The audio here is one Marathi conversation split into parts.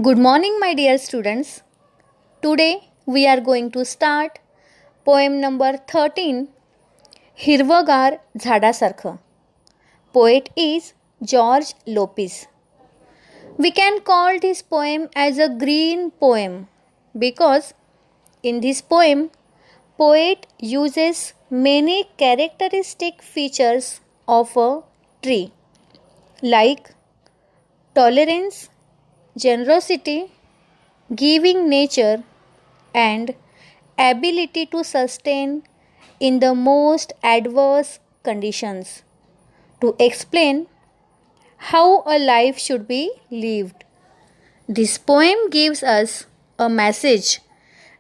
Good morning, my dear students. Today we are going to start poem number 13, हिरवगार झाडासारखं. Poet is George Lopez. We can call this poem as a green poem because in this poem, poet uses many characteristic features of a tree like tolerance, generosity, giving nature, and ability to sustain in the most adverse conditions to explain how a life should be lived. This poem gives us a message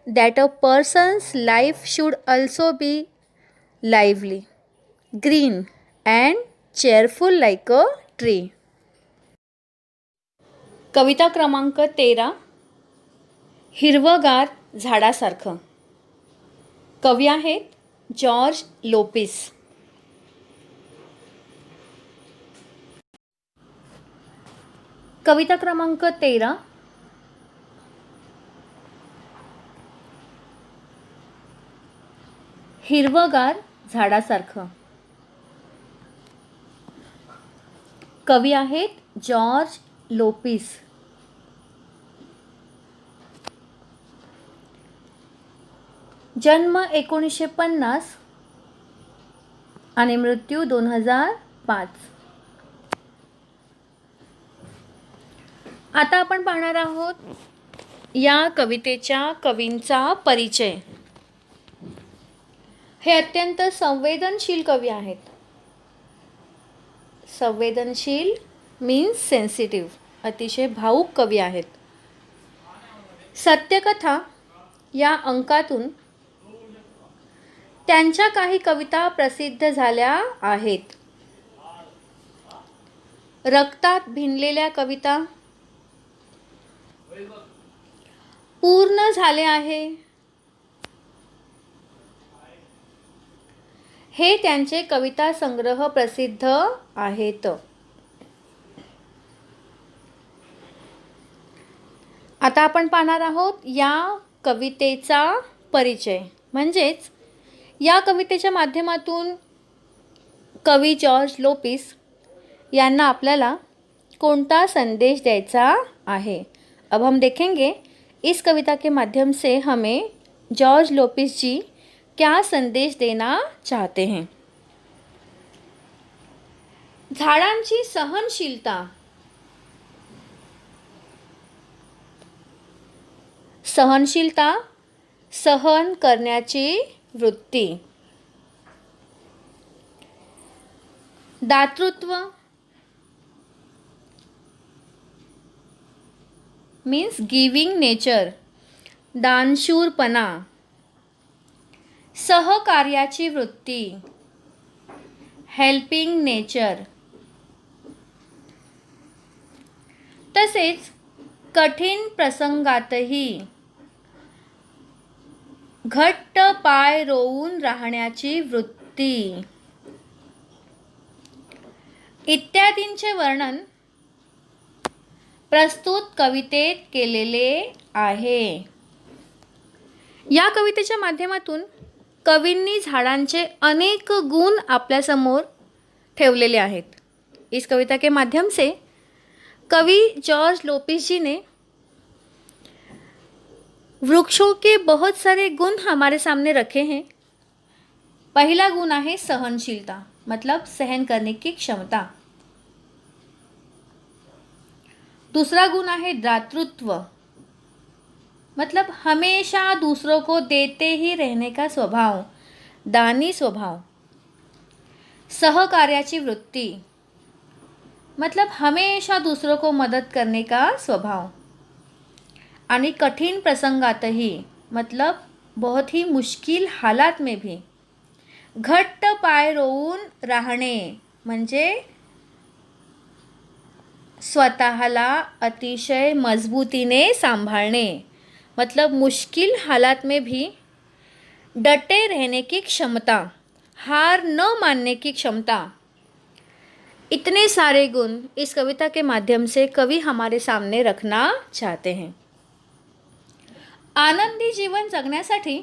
that a person's life should also be lively, green, and cheerful like a tree. कविता क्रमांक 13, हिरवगार झाडासारखं. कवी आहेत जॉर्ज लोपिस. कविता क्रमांक 13. हिरवगार झाडासारखं. कवी आहेत जॉर्ज लोपिस. जन्म 1950 आणि मृत्यू 2005. आता आपण पाहणार आहोत या कवितेच्या कवींचा परिचय. हे अत्यंत संवेदनशील कवी आहेत. संवेदनशील मीन्स सेन्सिटिव्ह, अतिशय भावुक कवी आहेत. सत्यकथा या अंकातून त्यांच्या काही कविता प्रसिद्ध झाल्या आहेत. रक्तात भिनलेल्या कविता, पूर्ण झाले आहे, हे त्यांचे कविता संग्रह प्रसिद्ध आहेत. आता आपण पाहणार आहोत या कवितेचा परिचय. म्हणजेच या कवितेच्या माध्यमातून कवी जॉर्ज लोपिस यांना आपल्याला कोणता संदेश द्यायचा आहे. अब हम देखेंगे इस कविता के माध्यम से हमें जॉर्ज लोपिस जी क्या संदेश देना चाहते हैं. झाडांची सहनशीलता. सहनशीलता, सहन करण्याची वृत्ती. दातृत्व मीन्स गिविंग नेचर, दानशूरपणा. सहकार्याची वृत्ती, हेल्पिंग नेचर. तसेच कठीण प्रसंगातही घट्ट पाय रोवून राहण्याची वृत्ती इत्यादींचे वर्णन प्रस्तुत कवितेत केलेले आहे. या कवितेच्या माध्यमातून कवींनी झाडांचे अनेक गुण आपल्यासमोर ठेवलेले आहेत. इस कविता के माध्यम से कवि जॉर्ज लोपिस जी ने वृक्षों के बहुत सारे गुण हमारे सामने रखे हैं. पहला गुण है सहनशीलता, मतलब सहन करने की क्षमता. दूसरा गुण है दातृत्व, मतलब हमेशा दूसरों को देते ही रहने का स्वभाव, दानी स्वभाव. सहकार्याची वृत्ति, मतलब हमेशा दूसरों को मदद करने का स्वभाव. आणि कठिन प्रसंगातही, मतलब बहुत ही मुश्किल हालात में भी घट्ट पाय रोवून राहणे, म्हणजे स्वतःला अतिशय मजबूतीने सांभाळणे. मतलब मुश्किल हालात में भी डटे रहने की क्षमता, हार न मानने की क्षमता. इतने सारे गुण इस कविता के माध्यम से कवि हमारे सामने रखना चाहते हैं। आनंदी जीवन जगण्यासाठी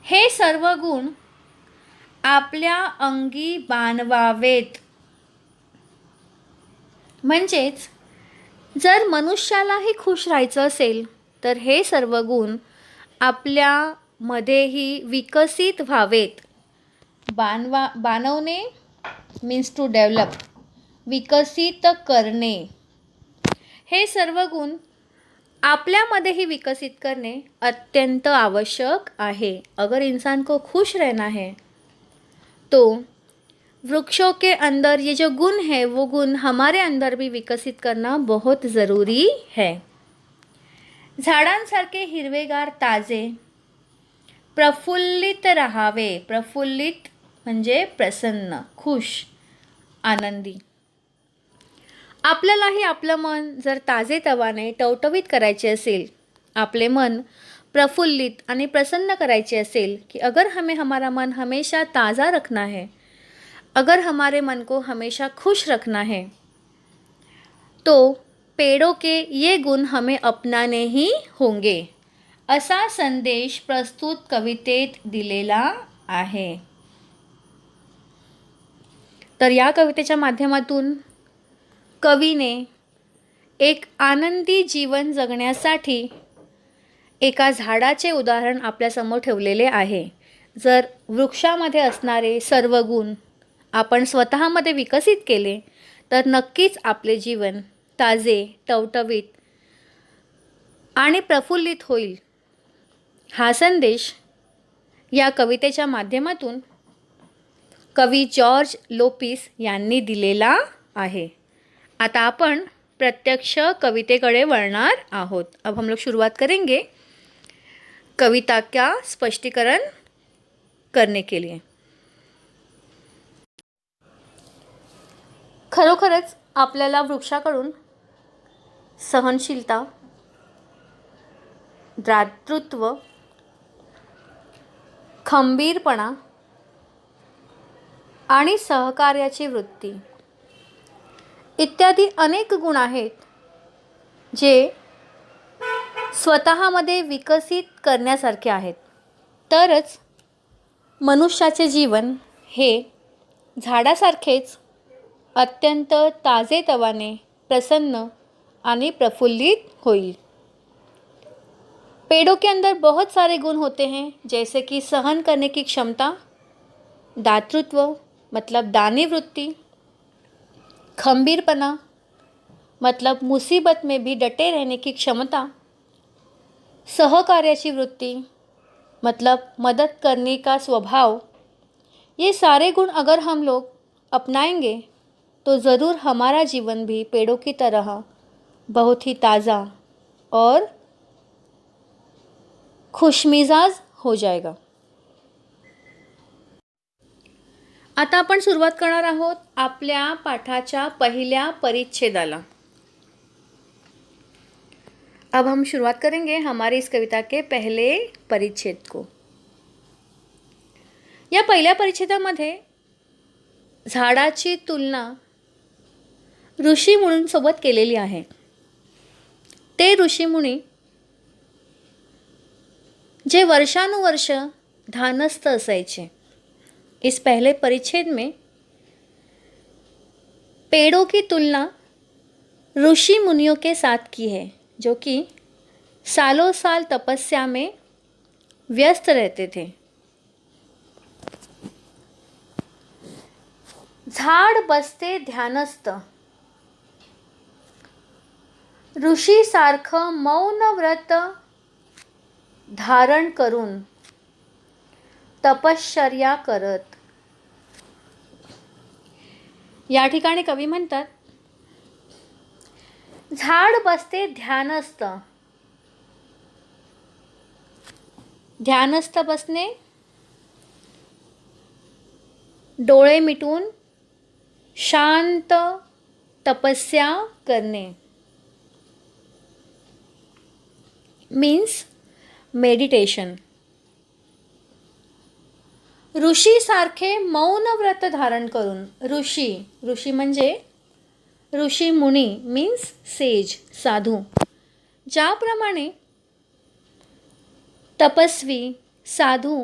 हे सर्व गुण आपल्या अंगी बाणवावेत. म्हणजेच जर मनुष्यालाही खुश राहायचं असेल तर हे सर्व गुण आपल्यामध्येही विकसित व्हावेत. बाणवणे मीन्स टू डेव्हलप, विकसित करणे. हे सर्व गुण आपल्यामध्येही विकसित करने अत्यंत आवश्यक आहे. अगर इंसान को खुश रहना है तो वृक्षों के अंदर ये जो गुण है वो गुण हमारे अंदर भी विकसित करना बहुत ज़रूरी है. झाडांसारखे हिरवेगार ताजे प्रफुल्लित राहावे. प्रफुल्लित म्हणजे प्रसन्न, खुश, आनंदी. आपल्यालाही आपलं मन जर ताजेतवाने टवटवीत करायचे असेल, आपले मन प्रफुल्लित आणि प्रसन्न करायचे असेल कि अगर हमें हमारा मन हमेशा ताज़ा रखना है, अगर हमारे मन को हमेशा खुश रखना है, तो पेड़ों के ये गुण हमें अपनाने ही होंगे. असा संदेश प्रस्तुत कवितेत दिलेला आहे. तर या कवितेच्या माध्यमातून कवीने एक आनंदी जीवन जगण्यासाठी एका झाडाचे उदाहरण आपल्यासमोर ठेवलेले आहे. जर वृक्षामध्ये असणारे सर्व गुण आपण स्वतःमध्ये विकसित केले तर नक्कीच आपले जीवन ताजे, टवटवीत आणि प्रफुल्लित होईल. हा संदेश या कवितेच्या माध्यमातून कवी जॉर्ज लोपिस यांनी दिलेला आहे. आता आपण प्रत्यक्ष कवितेकडे वळणार आहोत. अब हम लोग शुरुआत करेंगे कविता का स्पष्टीकरण करने के लिए. खरोखरच आपल्याला वृक्षाकडून सहनशीलता, दातृत्व, खंबीरपणा आणि सहकार्याची वृत्ती इत्यादी अनेक गुण आहेत जे स्वतःमध्ये विकसित करण्यासारखे आहेत. तरच मनुष्याचे जीवन हे झाडासारखेच अत्यंत ताजेतवाने, प्रसन्न आणि प्रफुल्लित होईल. पेड़ों के अंदर बहुत सारे गुण होते हैं, जैसे कि सहन करने की क्षमता, दातृत्व मतलब दानी वृत्ति, खंबीरपना मतलब मुसीबत में भी डटे रहने की क्षमता, सहकार्याची वृत्ति मतलब मदद करने का स्वभाव. ये सारे गुण अगर हम लोग अपनाएंगे तो ज़रूर हमारा जीवन भी पेड़ों की तरह बहुत ही ताज़ा और खुशमिजाज हो जाएगा. आता आपण सुरुवात करणार आहोत आपल्या पाठाच्या पहिल्या परिच्छेदाला. अब हम शुरुआत करेंगे हमारी इस कविता के पहले परिच्छेद को. या पहिल्या परिच्छेदामध्ये झाडाची तुलना ऋषीमुनींसोबत केलेली आहे. ते ऋषीमुनी जे वर्षानुवर्ष ध्यानस्थ असायचे. इस पहले परिच्छेद में पेड़ों की तुलना ऋषि मुनियों के साथ की है, जो कि सालों साल तपस्या में व्यस्त रहते थे. झाड बसते ध्यानस्थ, ऋषी सारखं मौन व्रत धारण करून तपश्चर्या करत. या ठिकाणी कवी म्हणतात झाड बसते ध्यानस्थ. ध्यानस्थ बसणे, डोळे मिटून शांत तपस्या करणे मीन्स मेडिटेशन. ऋषीसारखे मौन व्रत धारण करून, ऋषी म्हणजे ऋषी मुनी मीन्स सेज, साधू, ज्याप्रमाणे तपस्वी साधू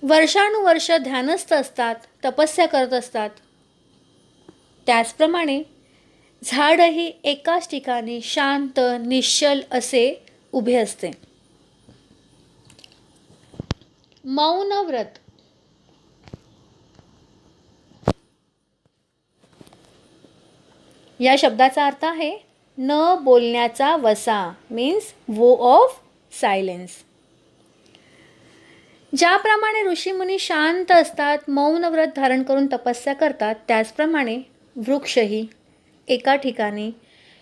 वर्षानुवर्ष ध्यानस्थ असतात, तपस्या करत असतात, त्याचप्रमाणे झाडही एकाच ठिकाणी शांत निश्चल असे उभे असते. मौन व्रत. या शब्दाचा अर्थ आहे न बोलण्याचा वसा मीन्स वो ऑफ सायलेन्स. ज्याप्रमाणे ऋषीमुनी शांत असतात, मौन व्रत धारण करून तपस्या करतात, त्याचप्रमाणे वृक्षही एका ठिकाणी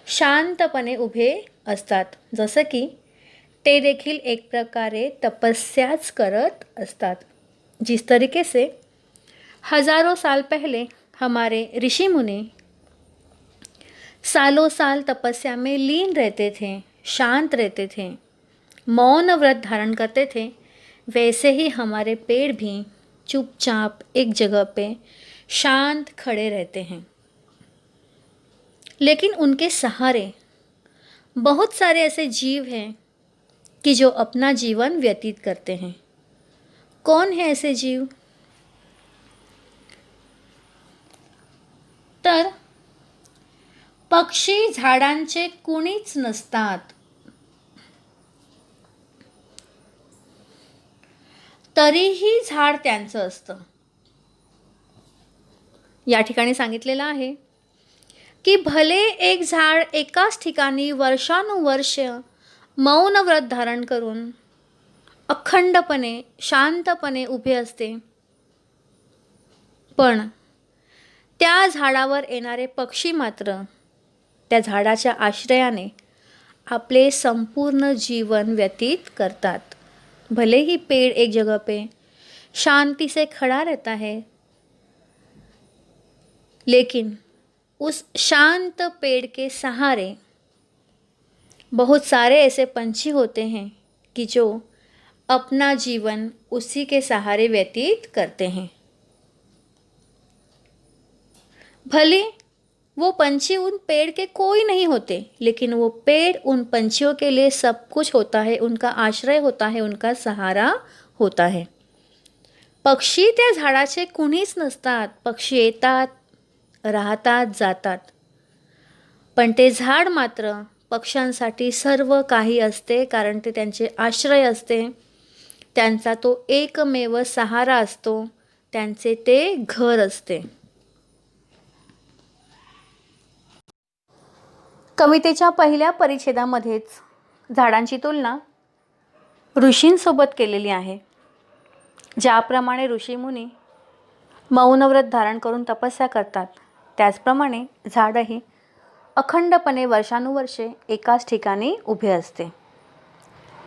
शांतपणे उभे असतात, जसं की ते देखील एक प्रकारे तपस्याच करत असतात. जिस तरीके से हजारों साल पहले हमारे ऋषि मुनि सालों साल तपस्या में लीन रहते थे, शांत रहते थे, मौन व्रत धारण करते थे, वैसे ही हमारे पेड़ भी चुपचाप एक जगह पे शांत खड़े रहते हैं. लेकिन उनके सहारे बहुत सारे ऐसे जीव हैं कि जो अपना जीवन व्यतीत करते हैं. कौन है ऐसे जीव? तर पक्षी झाडांचे कुणीच नसतात, तरीही झाड त्यांचं असतं. या ठिकाणी सांगितलेलं आहे की भले एक झाड एकाच ठिकाणी वर्षानुवर्ष मौन व्रत धारण करून अखंडपणे शांतपणे उभे असते, पण त्या झाडावर येणारे पक्षी मात्र त्या झाडाच्या आश्रयाने आपले संपूर्ण जीवन व्यतीत करतात. भले ही पेड़ एक जगह पे शांति से खड़ा रहता है, लेकिन उस शांत पेड़ के सहारे बहुत सारे ऐसे पंछी होते हैं कि जो अपना जीवन उसी के सहारे व्यतीत करते हैं. भले वो पंछी उन पेड़ के कोई नहीं होते, लेकिन वो पेड़ उन पंछियों के लिए सब कुछ होता है, उनका आश्रय होता है, उनका सहारा होता है. पक्षी त्या झाडाचे कुणीच नसतात. पक्षी येतात, राहतात, जातात, पण ते झाड मात्र पक्ष्यांसाठी सर्व काही असते, कारण ते त्यांचे आश्रय असते, त्यांचा तो एकमेव सहारा असतो, त्यांचे ते घर असते. कवितेच्या पहिल्या परिच्छेदामध्येच झाडांची तुलना ऋषींसोबत केलेली आहे. ज्याप्रमाणे ऋषीमुनी मौनव्रत धारण करून तपस्या करतात, त्याचप्रमाणे झाडही अखंडपणे वर्षानुवर्षे एकाच ठिकाणी उभे असते.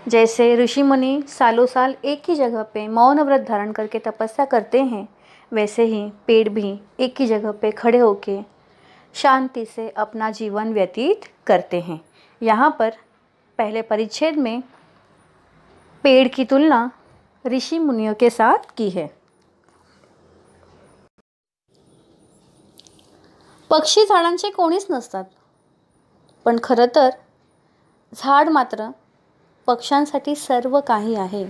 जैसे ऋषिमुनि सालों साल एक ही जगह पे मौन व्रत धारण करके तपस्या करते हैं, वैसे ही पेड़ भी एक ही जगह पे खड़े होके शांति से अपना जीवन व्यतीत करते हैं. यहाँ पर पहले परिच्छेद में पेड़ की तुलना ऋषि मुनियों के साथ की है. पक्षी झाडांचे कोणीच नसतात, पण खरं तर झाड मात्र पक्ष्यांसाठी सर्व काही आहे,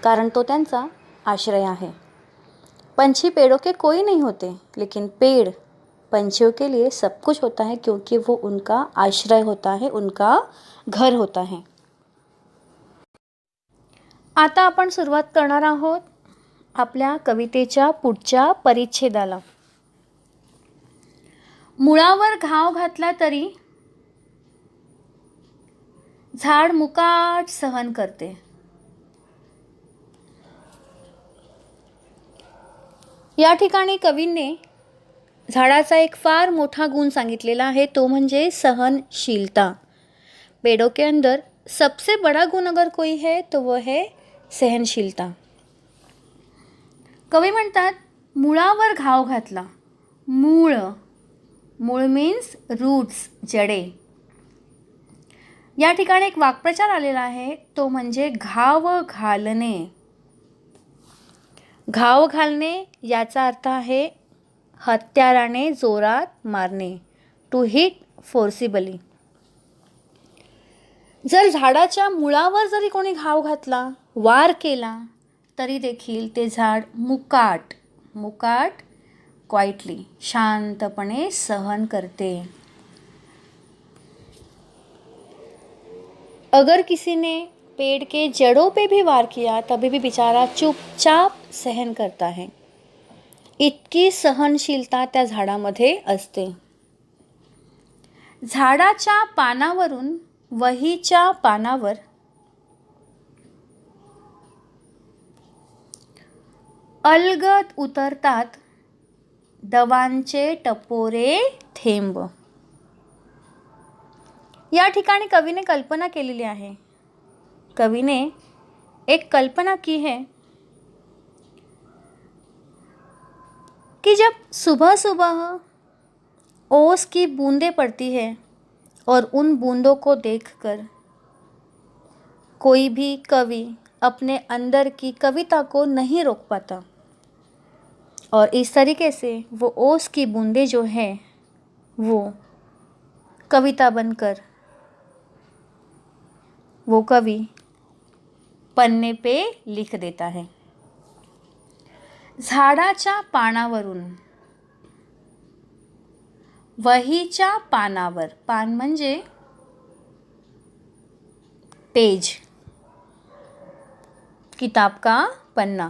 कारण तो त्यांचा आश्रय आहे. पंछी पेड़ों के कोई नहीं होते, लेकिन पेड़ पंछियों के लिए सब कुछ होता है, क्योंकि वो उनका आश्रय होता है, उनका घर होता है. आता आपण सुरुवात करणार आहोत आपल्या कवितेच्या पुढच्या परिच्छेदाला. मुळावर घाव घातला तरी झाड मुकाट सहन करते. या ठिकाणी कवींनी झाडाचा एक फार मोठा गुण सांगितलेला आहे, तो म्हणजे सहनशीलता. पेड़ों के अंदर सबसे बड़ा गुण अगर कोई है तो वो है सहनशीलता. कवी म्हणतात मुळावर घाव घातला. मूळ मीन्स रूट्स, जडे. या ठिकाणी एक वाक्प्रचार आलेला आहे, तो म्हणजे घाव घालणे. घाव घालणे याचा अर्थ आहे हत्याराने जोरात मारणे, टू हिट फोर्सिबली. जर झाडाच्या मुळावर जरी कोणी घाव घातला, वार केला, तरी देखील ते झाड मुकाट क्वाइटली, शांतपणे सहन करते. अगर किसी ने पेड़ के जड़ों पे भी वार किया तभी भी बेचारा चुपचाप सहन करता है. इतकी सहनशीलता त्या झाडामध्ये असते. झाडाच्या पानावरून वहीच्या पानावर अलगद उतरतात दवांचे टपोरे थेंब. या ठिकाणी कवीने कल्पना केलेली आहे. कवीने एक कल्पना की है कि जब सुबह सुबह ओस की बूंदें पड़ती है और उन बूंदों को देखकर कोई भी कवि अपने अंदर की कविता को नहीं रोक पाता, और इस तरीके से वो ओस की बूंदें जो है वो कविता बनकर वो कवि पन्ने पे लिख देता है. झाडाच्या पानावरून वहीच्या पानावर, पान म्हणजे पेज, किताब का पन्ना.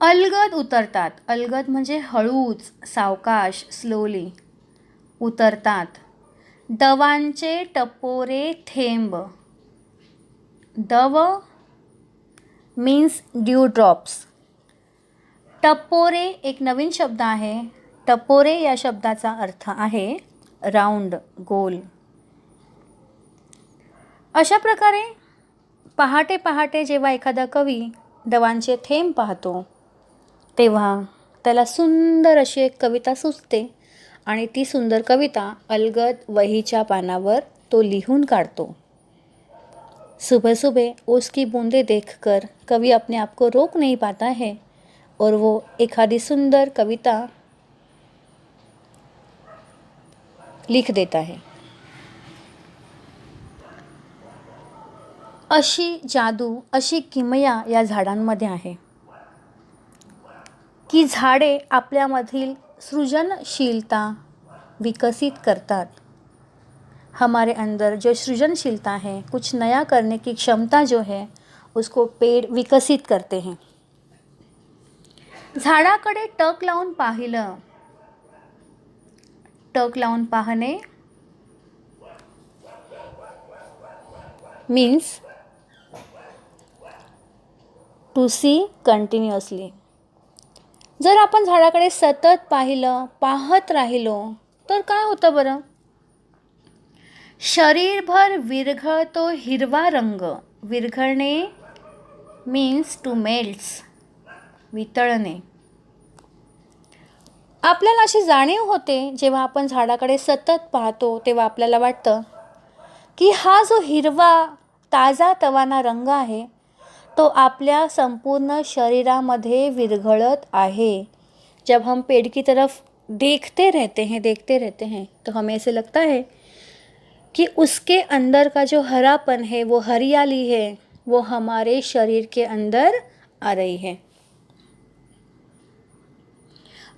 अलगद उतरतात, अलगद म्हणजे हळूच, सावकाश, स्लोली उतरतात दवांचे टपोरे थेंब. दव मीन्स ड्यू ड्रॉप्स. टपोरे एक नवीन शब्द आहे. टपोरे या शब्दाचा अर्थ आहे राऊंड, गोल. अशा प्रकारे पहाटे पहाटे जेव्हा एखादा कवी दवांचे थेंब पाहतो तेव्हा त्याला सुंदर अशी एक कविता सुचते आणि ती सुंदर कविता अलगद वहीच्या पानावर तो लिहून काढतो. सुबह सुबह ओस की बूंदें देखकर कवि अपने आप को रोक नहीं पाता है और वो एखादी सुंदर कविता लिख देता है. अशी जादू, अशी किमया या झाडांमध्ये आहे की झाडे आपल्यामधील सृजनशीलता विकसित करतात. हमारे अंदर जो सृजनशीलता है, कुछ नया करने की क्षमता जो है, उसको पेड़ विकसित करते हैं. झाडाकडे टक लावून पाहिलं. टक लावून पाहणे मीन्स टू सी कंटिन्युअसली. जर आपण झाडाकडे सतत पाहिलं, पाहत राहिलो तर काय होतं बरं? शरीरभर विरघळतो हिरवा रंग. विरघळणे मीन्स टू मेल्ट्स, वितळणे. आपल्याला अशी जाणीव होते जेव्हा आपण झाडाकडे सतत पाहतो तेव्हा आपल्याला वाटतं की हा जो हिरवा ताजा तवाना रंग आहे तो आपल्या संपूर्ण शरीरामध्ये विरघळत आहे. जब हम पेड़ की तरफ देखते रहते हैं तो हमें ऐसे लगता है कि उसके अंदर का जो हरापन है, वो हरियाली है, वो हमारे शरीर के अंदर आ रही है.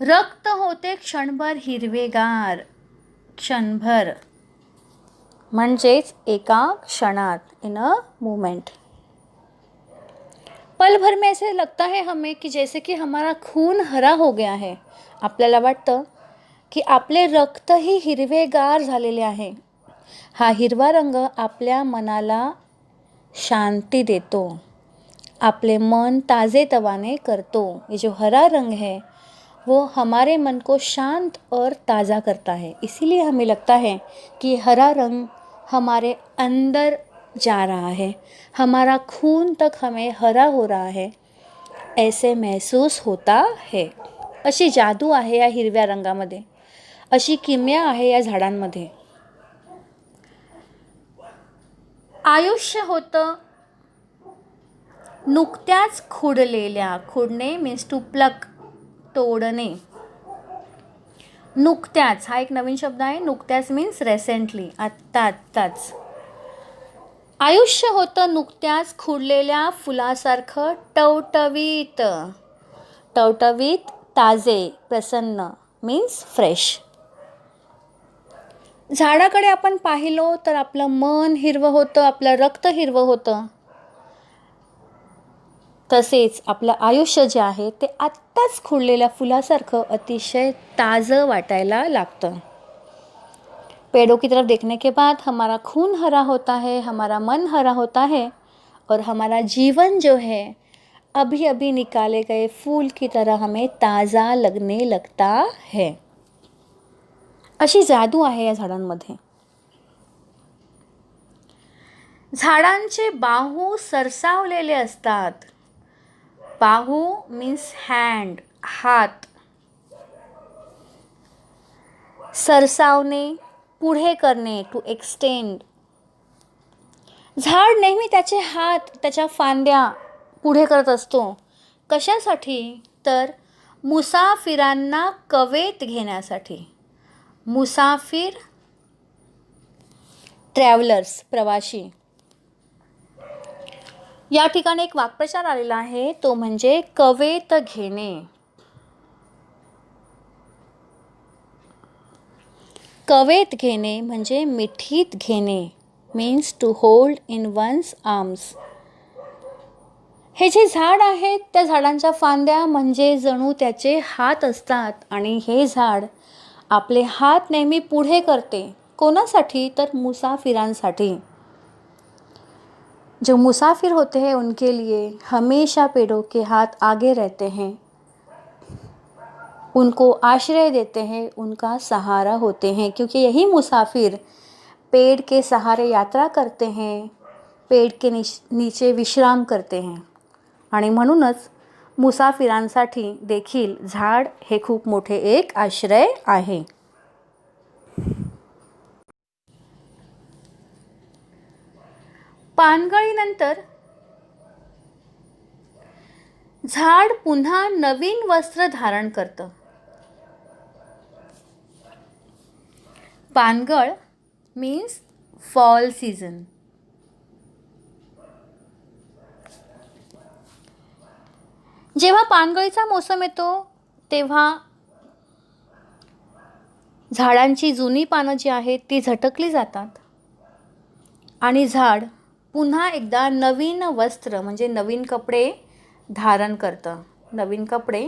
रक्त होते क्षणभर हिरवेगार. क्षणभर म्हणजेच एका क्षणात, इन अ मोमेंट. पल भर में ऐसे लगता है हमें कि जैसे कि हमारा खून हरा हो गया है. आपल्याला वाटतं की आपले रक्तही हिरवेगार झालेले आहे. हा हिरवा रंग आपल्या मनाला शांति देतो, आपले मन ताज़ेतवाने करतो. ये जो हरा रंग है वो हमारे मन को शांत और ताज़ा करता है. इसीलिए हमें लगता है कि हरा रंग हमारे अंदर जा रहा है, हमारा खून तक हमें हरा हो रहा है, ऐसे महसूस होता है. अशी जादू आहे या हिरव्या रंगामध्ये, अशी किमया आहे या झाडांमध्ये. आयुष्य होतं नुकत्याच खुडलेल्या, खुडणे मीन्स टू प्लक, तोडणे. नुकत्याच हा एक नवीन शब्द आहे. नुकत्याच मीन्स रेसेंटली, आत्ताच. आयुष्य होतं नुकत्याच खुडलेल्या फुलासारखं टवटवीत. टवटवीत, ताजे, प्रसन्न मीन्स फ्रेश. झाडाकडे आपण पाहिलो तर आपलं मन हिरवं होतं, आपलं रक्त हिरवं होतं. तसेच आपलं आयुष्य जे आहे ते आत्ताच खुडलेल्या फुलासारखं अतिशय ताजं वाटायला लागतं. पेड़ों की तरफ देखने के बाद हमारा खून हरा होता है, हमारा मन हरा होता है और हमारा जीवन जो है अभी अभी निकाले गए फूल की तरह हमें ताज़ा लगने लगता है. अशी जादू आहे या झाडांमध्ये. झाडांचे बाहू सरसावलेले असतात. बाहू मीन्स हँड, हात. सरसावणे, पुढे करणे, टू एक्सटेंड. झाड नेहमी त्याचे हात, त्याच्या फांद्या पुढे करत असतो. कशासाठी? तर मुसाफिरांना कवेत घेण्यासाठी. मुसाफिर, ट्रॅव्हलर्स, प्रवासी. या ठिकाणी एक वाक्प्रचार आलेला आहे, तो म्हणजे कवेत घेणे. कवेत घेणे म्हणजे मिठीत घेणे, means to hold in one's arms. हे जे झाड आहे त्या झाडांच्या फांद्या म्हणजे जणू त्याचे हात असतात आणि हे झाड आपले हात नेहमी पुढे करते. कोणासाठी? तर मुसाफिरांसाठी. जो मुसाफिर होते हैं उनके लिए हमेशा पेड़ों के हाथ आगे रहते हैं, उनको आश्रय देते हैं, उनका सहारा होते हैं. क्योंकि यही मुसाफिर पेड़ के सहारे यात्रा करते हैं, पेड़ के नीचे विश्राम करते हैं. आणि म्हणूनच मुसाफिरांसाठी देखील झाड हे खूप मोठे एक आश्रय आहे. पानगळीनंतर झाड पुन्हा नवीन वस्त्र धारण करतं. पानगळ मीन्स फॉल सीझन. जेव्हा पानगळीचा मोसम येतो तेव्हा झाडांची जुनी पानं जी आहेत ती झटकली जातात आणि झाड पुन्हा एकदा नवीन वस्त्र म्हणजे नवीन कपडे धारण करतं, नवीन कपडे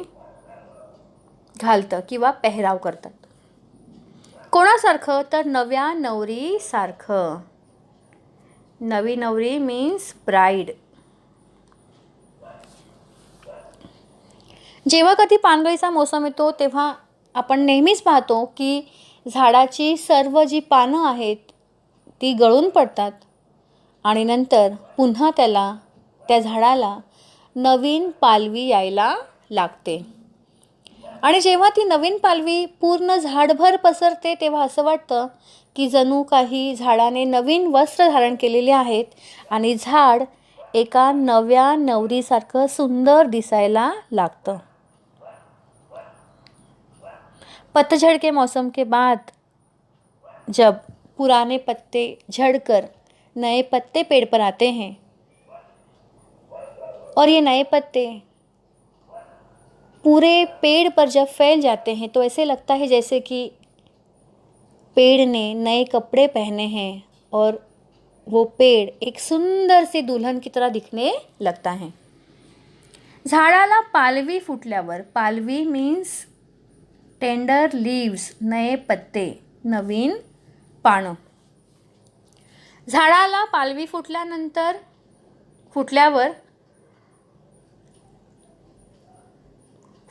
घालतं किंवा पेहराव करतात. कोणासारखं? तर नव्या नवरीसारखं. नवी नवरी मीन्स ब्राईड. जेव्हा कधी पानगळीचा मोसम येतो तेव्हा आपण नेहमीच पाहतो की झाडाची सर्व जी पानं आहेत ती गळून पडतात आणि नंतर पुन्हा त्या झाडाला नवीन पालवी यायला लागते. आणि जेव्हा ती नवीन पालवी पूर्ण झाडभर पसरते तेव्हा असं वाटतं की जणू काही झाडाने नवीन वस्त्र धारण केलेले आहेत आणि झाड एका नव्या नवरीसारखं सुंदर दिसायला लागतं. पतझड़ के मौसम के बाद जब पुराने पत्ते झड़कर नए पत्ते पेड़ पर आते हैं और ये नए पत्ते पूरे पेड़ पर जब फैल जाते हैं तो ऐसे लगता है जैसे कि पेड़ ने नए कपड़े पहने हैं और वो पेड़ एक सुंदर सी दुल्हन की तरह दिखने लगता है. झाडाला पालवी फुटल्यावर, पालवी मीन्स टेंडर लीव्स, नए पत्ते, नवीन पानं. झाडाला पालवी फुटल्यावर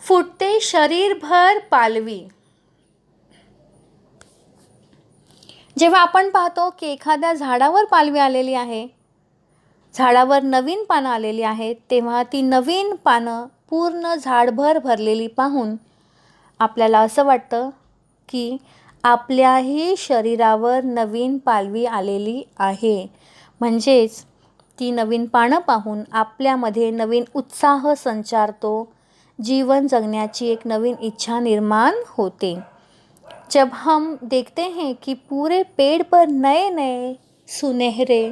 फुटते शरीरभर पालवी. जेव्हा आपण पाहतो की एखाद्या झाडावर पालवी आलेली आहे, झाडावर नवीन पानं आलेली आहेत, तेव्हा ती नवीन पानं पूर्ण झाडभर भरलेली पाहून आपल्याला असं वाटतं की आपल्याही शरीरावर नवीन पालवी आलेली आहे. म्हणजेच ती नवीन पानं पाहून आपल्यामध्ये नवीन उत्साह संचारतो, जीवन जगण्याची एक नवीन इच्छा निर्माण होते। जब हम देखते हैं कि पूरे पेड़ पर नए नए सुनहरे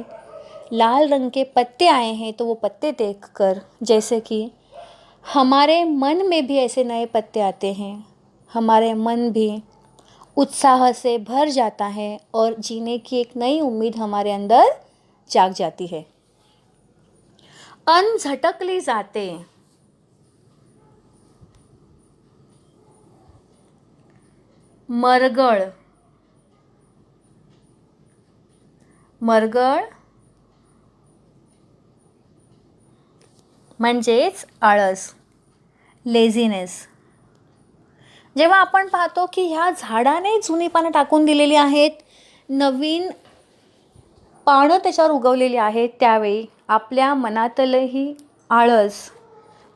लाल रंग के पत्ते आए हैं, तो वो पत्ते देखकर जैसे कि हमारे मन में भी ऐसे नए पत्ते आते हैं, हमारे मन भी उत्साह से भर जाता है और जीने की एक नई उम्मीद हमारे अंदर जाग जाती है। अन झटकली जाते, मरगळ, मरगळ म्हणजेच आळस, लेझीनेस। जेव्हा आपण पाहतो की ह्या झाडाने जुनी पानं टाकून दिलेली आहेत, नवीन पानं त्याच्यावर उगवलेली आहेत, त्यावेळी आपल्या मनातलंही आळस,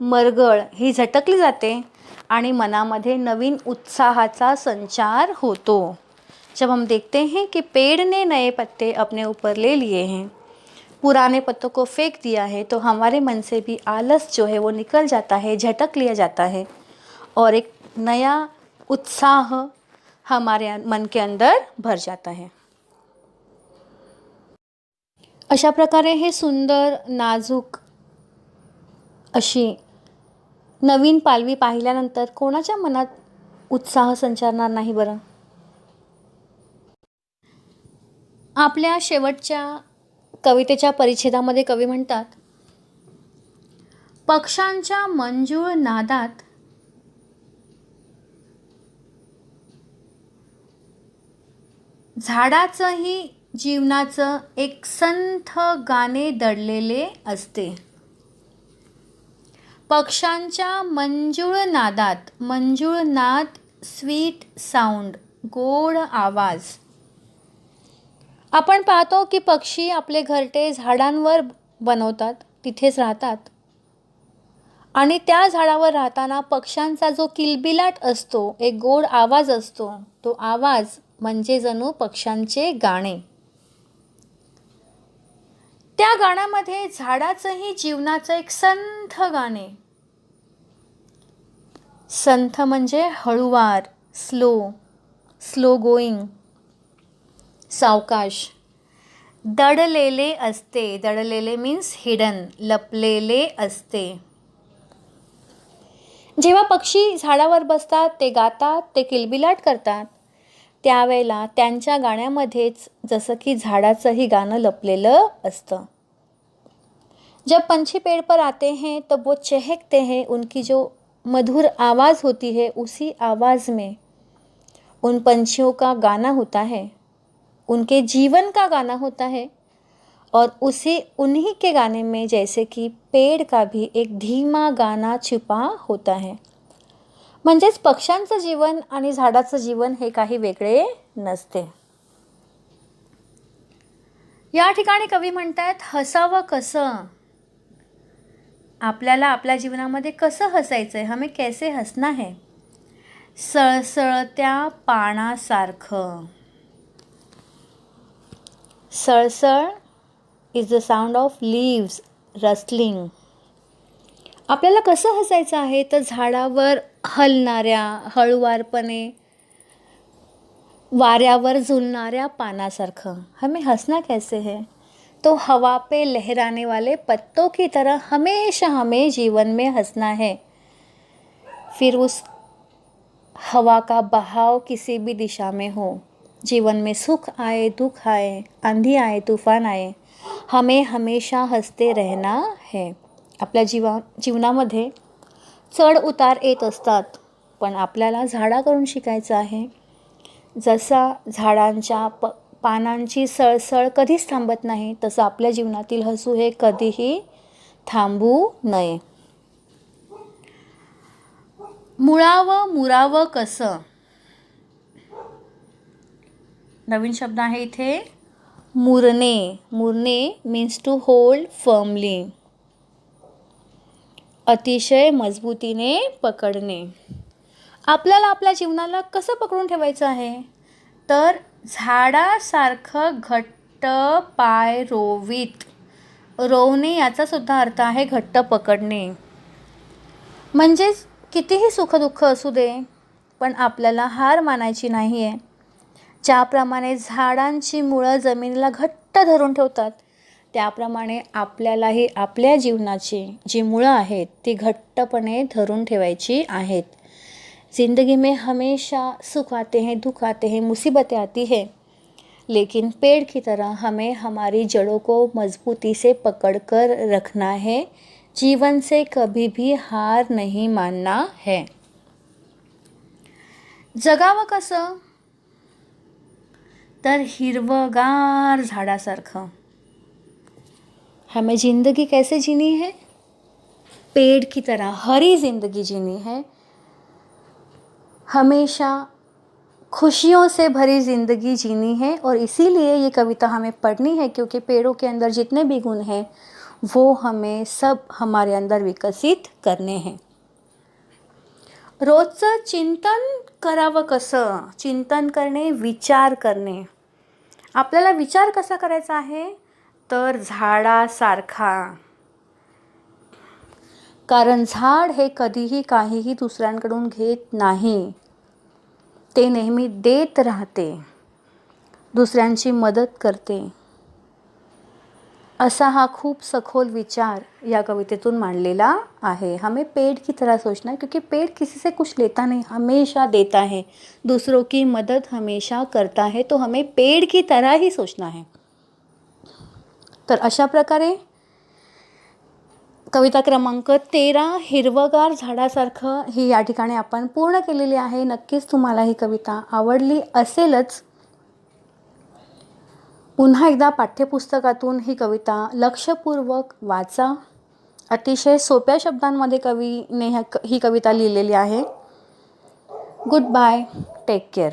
मरगळ ही झटकली जाते आणि मनामध्ये नवीन उत्साहाचा संचार होतो। जब हम देखते हैं कि पेड़ ने नए पत्ते अपने ऊपर ले लिए हैं, पुराने पत्तों को फेंक दिया है, तो हमारे मन से भी आलस जो है वो निकल जाता है, झटक लिया जाता है और एक नया उत्साह हमारे मन के अंदर भर जाता है। अशा प्रकारे हे सुंदर नाजूक अशी नवीन पालवी पाहिल्यानंतर कोणाच्या मनात उत्साह संचारणार नाही बरं? आपल्या शेवटच्या कवितेच्या परिच्छेदामध्ये कवी म्हणतात, पक्ष्यांच्या मंजूळ नादात झाडाचंही जीवनाचं एक संथ गाणे दडलेले असते। पक्ष्यांच्या मंजूळ नादात, मंजूळ नाद, स्वीट साऊंड, गोड आवाज। आपण पाहतो की पक्षी आपले घरटे झाडांवर बनवतात, तिथेच राहतात आणि त्या झाडावर राहताना पक्ष्यांचा जो किलबिलाट असतो, एक गोड आवाज असतो, तो आवाज म्हणजे जणू पक्ष्यांचे गाणे। त्या गाण्यामध्ये झाडाचंही जीवनाचं एक संथ गाणे, संथ म्हणजे हळूवार, स्लो गोईंग, सावकाश, दडलेले असते। दडलेले मीन्स हिडन, लपलेले असते। जेव्हा पक्षी झाडावर बसतात, ते गातात, ते किलबिलाट करतात, त्यावेळेला त्यांच्या गाण्यामध्येच जसं की झाडाचंही गाणं लपलेलं असतं। जब पंछी पेड़ पर आते हैं तो वो चहकते हैं, उनकी जो मधुर आवाज़ होती है, उसी आवाज़ में उन पंछियों का गाना होता है, उनके जीवन का गाना होता है और उन्हीं के गाने में जैसे कि पेड़ का भी एक धीमा गाना छुपा होता है। म्हणजेच पक्ष्यांचं जीवन आणि झाडाचं जीवन हे काही वेगळे नसते। या ठिकाणी कवी म्हणतात, हसावं कसं? आपल्याला आपल्या जीवनामध्ये कसं हसायचं आहे, हमें कैसे हसना है? सळसळत्या पानासारखं। सळसळ is the sound of leaves rustling. आपल्याला कसं हसायचं आहे, तर झाडावर हलणाऱ्या, हळूवारपणे वाऱ्यावर झुलणाऱ्या पानासारखं। हमें हंसना कैसे है? तो हवा पे लहराने वाले पत्तों की तरह हमेशा हमें जीवन में हंसना है। फिर उस हवा का बहाव किसी भी दिशा में हो, जीवन में सुख आए, दुख आए, आंधी आए, तूफान आए, हमें हमेशा हंसते रहना है। आपल्या जीवनामध्ये चढ उतार येत असतात, पण आपल्याला झाडाकडून शिकायचं आहे। जसा झाडांच्या पानांची सळसळ कधीच थांबत नाही, तसं आपल्या जीवनातील हसू हे कधीही थांबू नये। मुळावं मुरावं कसं? नवीन शब्द आहे इथे, मुरणे। मुरणे मीन्स टू होल्ड फर्मली, अतिशय मजबूतीने पकडणे। आपल्याला आपल्या जीवनाला कसं पकडून ठेवायचं आहे, तर झाडासारखं घट्ट पाय रोवीत रोवणे याचा सुद्धा अर्थ आहे घट्ट पकडणे. म्हणजेच कितीही सुखदुःख असू दे, पण आपल्याला हार मानायची नाही आहे. ज्याप्रमाणे झाडांची मुळं जमिनीला घट्ट धरून ठेवतात, त्याप्रमाणे आपल्यालाही आपल्या जीवनाची जी मुळं आहेत ती घट्टपणे धरून ठेवायची आहेत. ज़िंदगी में हमेशा सुख आते हैं, दुख आते हैं, मुसीबतें आती हैं, लेकिन पेड़ की तरह हमें हमारी जड़ों को मजबूती से पकड़ कर रखना है. जीवन से कभी भी हार नहीं मानना है. जगावं कसं? तर हिरवगार झाडासारखं. हमें ज़िंदगी कैसे जीनी है? पेड़ की तरह हरी ज़िंदगी जीनी है. हमेशा खुशियों से भरी ज़िंदगी जीनी है. और इसीलिए ये कविता हमें पढ़नी है, क्योंकि पेड़ों के अंदर जितने भी गुण हैं वो हमें सब हमारे अंदर विकसित करने हैं. रोजचं चिंतन करावं कसं? चिंतन करणे, विचार करणे. आपल्याला विचार कसा करायचा आहे? तर झाडासारखा. कारण झाड हे कधीही काहीही दुसऱ्यांकडून घेत नाही. ते नेहमी देत राहते, दुसऱ्यांची मदत करते. असा हा खूप सखोल विचार या कवितेतून मांडलेला आहे. हमें पेड़ की तरह सोचना है, क्योंकि पेड़ किसी से कुछ लेता नहीं, हमेशा देता है, दूसरों की मदद हमेशा करता है. तो हमें पेड़ की तरह ही सोचना है. तर अशा प्रकारे कविता क्रमांक 13 हिरवगार झाडासारखं ही या ठिकाणी आपण पूर्ण केलेली आहे. नक्कीच तुम्हाला ही कविता आवडली असेलच. पुन्हा एकदा पाठ्यपुस्तकातून ही कविता लक्षपूर्वक वाचा. अतिशय सोप्या शब्दांमध्ये कवीने ही कविता लिहिलेली आहे. Goodbye, take care.